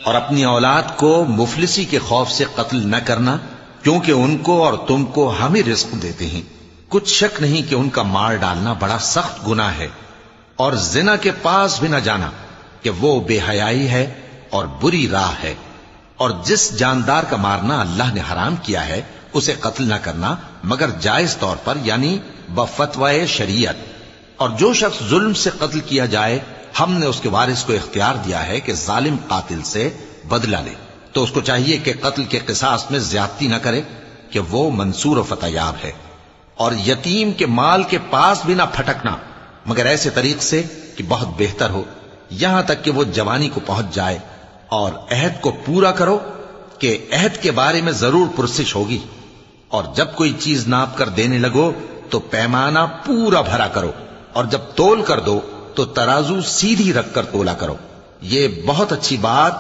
اور اپنی اولاد کو مفلسی کے خوف سے قتل نہ کرنا، کیونکہ ان کو اور تم کو ہم ہی رزق دیتے ہیں۔ کچھ شک نہیں کہ ان کا مار ڈالنا بڑا سخت گناہ ہے، اور زنا کے پاس بھی نہ جانا کہ وہ بے حیائی ہے اور بری راہ ہے۔ اور جس جاندار کا مارنا اللہ نے حرام کیا ہے اسے قتل نہ کرنا مگر جائز طور پر، یعنی بفتوائے شریعت۔ اور جو شخص ظلم سے قتل کیا جائے، ہم نے اس کے وارث کو اختیار دیا ہے کہ ظالم قاتل سے بدلہ لے، تو اس کو چاہیے کہ قتل کے قصاص میں زیادتی نہ کرے، کہ وہ منصور و فتح یاب ہے۔ اور یتیم کے مال کے پاس بھی نہ پھٹکنا مگر ایسے طریق سے کہ بہت بہتر ہو، یہاں تک کہ وہ جوانی کو پہنچ جائے۔ اور عہد کو پورا کرو کہ عہد کے بارے میں ضرور پرسش ہوگی۔ اور جب کوئی چیز ناپ کر دینے لگو تو پیمانہ پورا بھرا کرو، اور جب تول کر دو تو ترازو سیدھی رکھ کر تولا کرو۔ یہ بہت اچھی بات